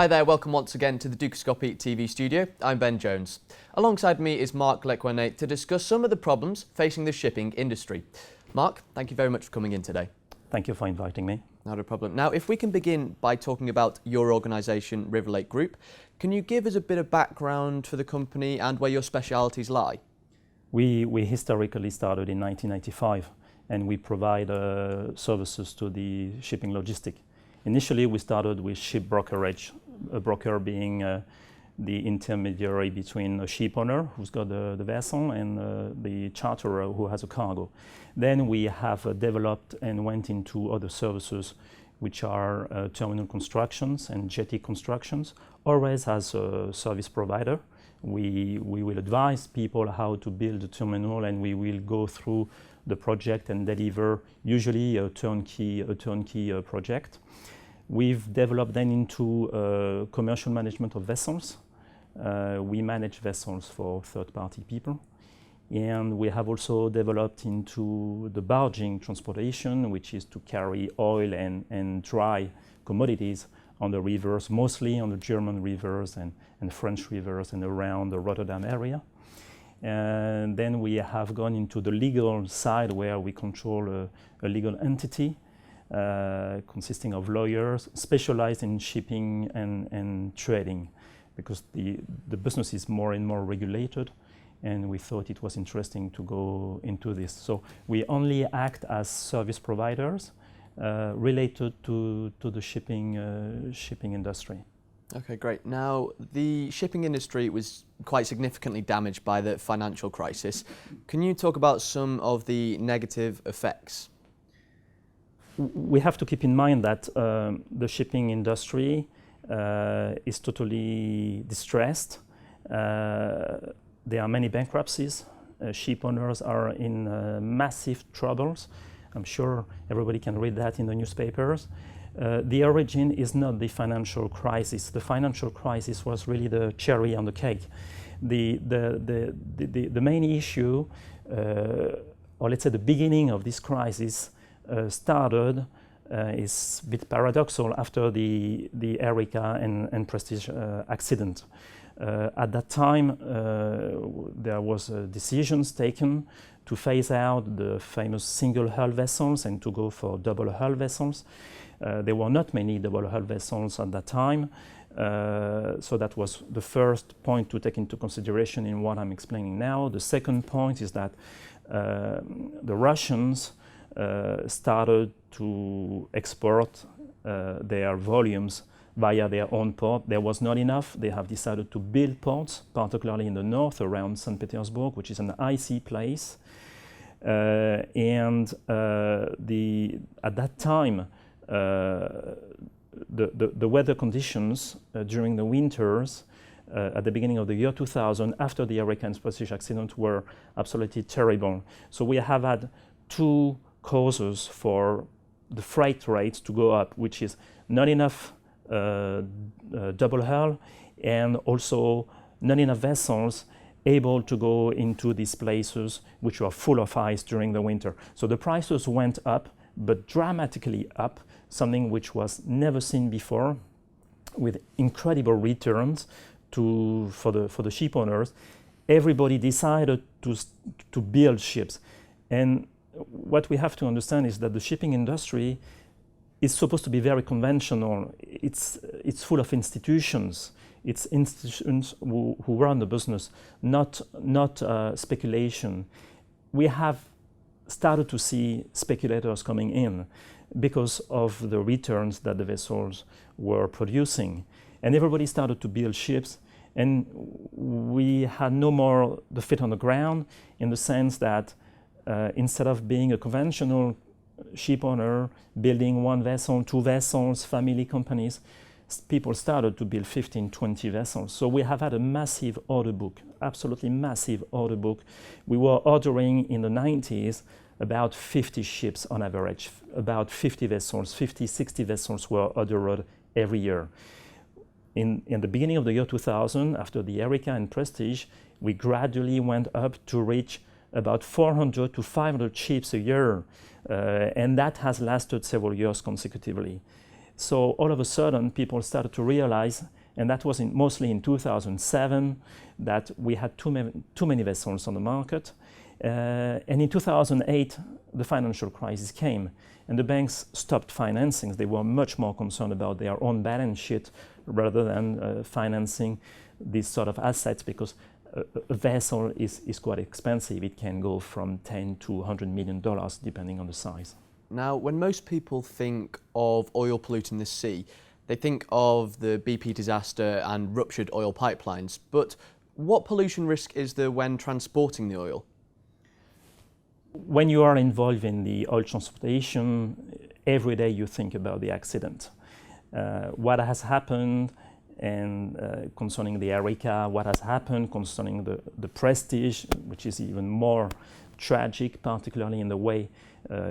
Hi there, welcome once again to the Dukascopy TV studio. I'm Ben Jones. Alongside me is Marc Lecoanet to discuss some of the problems facing the shipping industry. Marc, thank you very much for coming in today. Thank you for inviting me. Not a problem. Now, if we can begin by talking about your organisation, Riverlake Group, can you give us a bit of background for the company and where your specialities lie? We historically started in 1995 and we provide services to the shipping logistic. Initially, we started with ship brokerage, a broker being the intermediary between a ship owner who's got the vessel and the charterer who has a cargo. Then we have developed and went into other services, which are terminal constructions and jetty constructions. Always as a service provider, we will advise people how to build a terminal, and we will go through the project and deliver usually a turnkey project. We've developed then into commercial management of vessels. We manage vessels for third-party people. And we have also developed into the barging transportation, which is to carry oil and dry commodities on the rivers, mostly on the German rivers and French rivers and around the Rotterdam area. And then we have gone into the legal side, where we control a legal entity consisting of lawyers specialized in shipping and trading, because the business is more and more regulated, and we thought it was interesting to go into this. So we only act as service providers related to the shipping industry. Okay, great. Now, the shipping industry was quite significantly damaged by the financial crisis. Can you talk about some of the negative effects? We have to keep in mind that the shipping industry is totally distressed. There are many bankruptcies. Ship owners are in massive troubles. I'm sure everybody can read that in the newspapers. The origin is not the financial crisis. The financial crisis was really the cherry on the cake. The main issue, or let's say the beginning of this crisis, started is a bit paradoxal after the Erika and Prestige accident. At that time, there was decisions taken to phase out the famous single hull vessels and to go for double hull vessels. There were not many double hull vessels at that time, so that was the first point to take into consideration in what I'm explaining now. The second point is that the Russians started to export their volumes via their own port. There was not enough. They have decided to build ports, particularly in the north around St. Petersburg, which is an icy place. At that time, the weather conditions during the winters at the beginning of the year 2000, after the Erika and Prestige accident, were absolutely terrible. So we have had two causes for the freight rates to go up, which is not enough double hull, and also not enough vessels able to go into these places which were full of ice during the winter. So the prices went up, but dramatically up, something which was never seen before, with incredible returns for the ship owners. Everybody decided to build ships. And what we have to understand is that the shipping industry is supposed to be very conventional. It's full of institutions. It's institutions who run the business, not speculation. We have started to see speculators coming in because of the returns that the vessels were producing. And everybody started to build ships, and we had no more the feet on the ground, in the sense that instead of being a conventional ship owner, building one vessel, two vessels, family companies, people started to build 15, 20 vessels. So we have had a massive order book, absolutely massive order book. We were ordering in the 90s about 50 ships on average, about 50 vessels, 50, 60 vessels were ordered every year. In the beginning of the year 2000, after the Erika and Prestige, we gradually went up to reach about 400 to 500 ships a year, and that has lasted several years consecutively. So all of a sudden, people started to realize, and that was mostly in 2007, that we had too many vessels on the market. And in 2008, the financial crisis came, and the banks stopped financing. They were much more concerned about their own balance sheet rather than financing these sort of assets, because a vessel is quite expensive. It can go from $10 to $100 million depending on the size. Now, when most people think of oil polluting the sea, they think of the BP disaster and ruptured oil pipelines. But what pollution risk is there when transporting the oil? When you are involved in the oil transportation, every day you think about the accident. What has happened, and concerning the Erika, what has happened concerning the Prestige, which is even more tragic, particularly in the way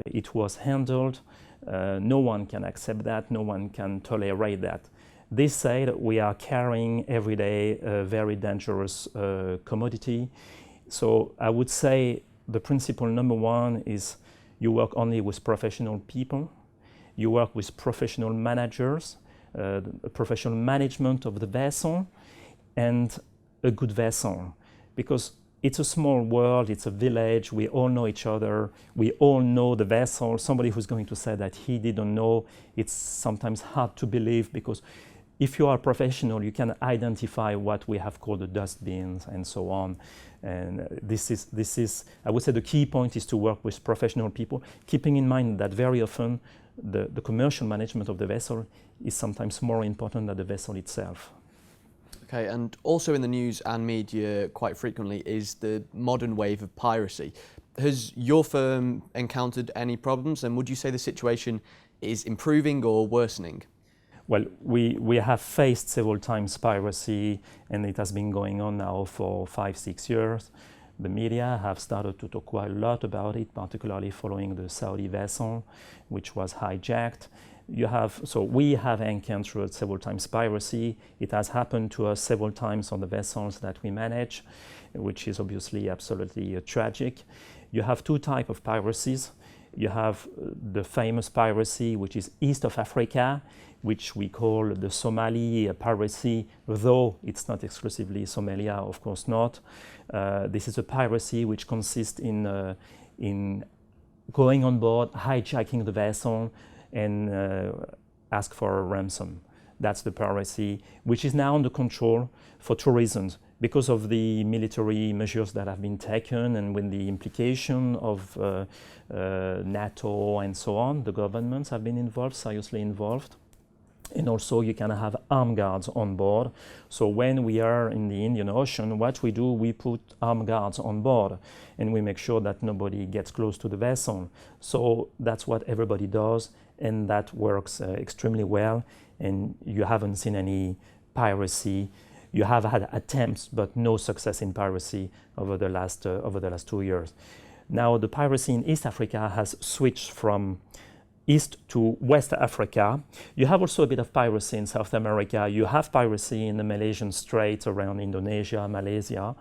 it was handled. No one can accept that, no one can tolerate that. This said, we are carrying every day a very dangerous commodity. So I would say the principle number one is you work only with professional people, you work with professional managers, professional management of the vessel, and a good vessel. Because it's a small world, it's a village, we all know each other, we all know the vessel. Somebody who's going to say that he didn't know, it's sometimes hard to believe, because if you are a professional, you can identify what we have called the dustbins and so on. And this is, I would say the key point is to work with professional people, keeping in mind that very often the commercial management of the vessel is sometimes more important than the vessel itself. Okay, and also in the news and media quite frequently is the modern wave of piracy. Has your firm encountered any problems, and would you say the situation is improving or worsening? Well, we have faced several times piracy, and it has been going on now for 5-6 years. The media have started to talk quite a lot about it, particularly following the Saudi vessel, which was hijacked. So we have encountered several times piracy. It has happened to us several times on the vessels that we manage, which is obviously absolutely tragic. You have two types of piracies. You have the famous piracy, which is east of Africa, which we call the Somali piracy, though it's not exclusively Somalia, of course not. This is a piracy which consists in going on board, hijacking the vessel, and ask for a ransom. That's the piracy, which is now under control for two reasons. Because of the military measures that have been taken, and with the implication of NATO and so on, the governments have been involved, seriously involved. And also you can have armed guards on board. So when we are in the Indian Ocean, what we do, we put armed guards on board, and we make sure that nobody gets close to the vessel. So that's what everybody does, and that works extremely well, and you haven't seen any piracy. You have had attempts, but no success in piracy over the last 2 years. Now the piracy in East Africa has switched from East to West Africa. You have also a bit of piracy in South America. You have piracy in the Malaysian Straits around Indonesia, Malaysia,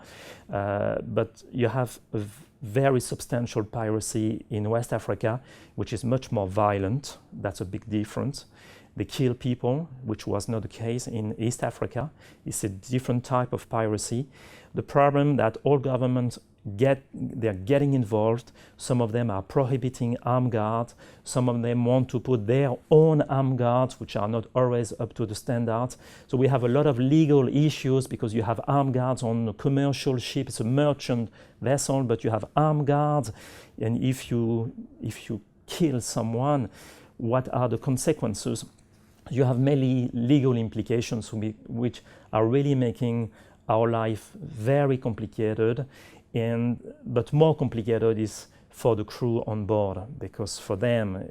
but you have a very substantial piracy in West Africa, which is much more violent. That's a big difference. They kill people, which was not the case in East Africa. It's a different type of piracy. The problem that all governments they're getting involved. Some of them are prohibiting armed guards. Some of them want to put their own armed guards, which are not always up to the standards. So we have a lot of legal issues, because you have armed guards on a commercial ship. It's a merchant vessel, but you have armed guards. And if you kill someone, what are the consequences? You have many legal implications which are really making our life very complicated. But more complicated is for the crew on board, because for them,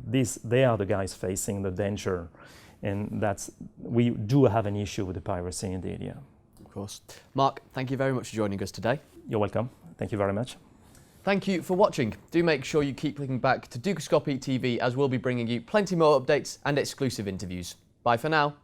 they are the guys facing the danger. And we do have an issue with the piracy in the area. Of course. Marc, thank you very much for joining us today. You're welcome. Thank you very much. Thank you for watching. Do make sure you keep clicking back to Dukascopy TV, as we'll be bringing you plenty more updates and exclusive interviews. Bye for now.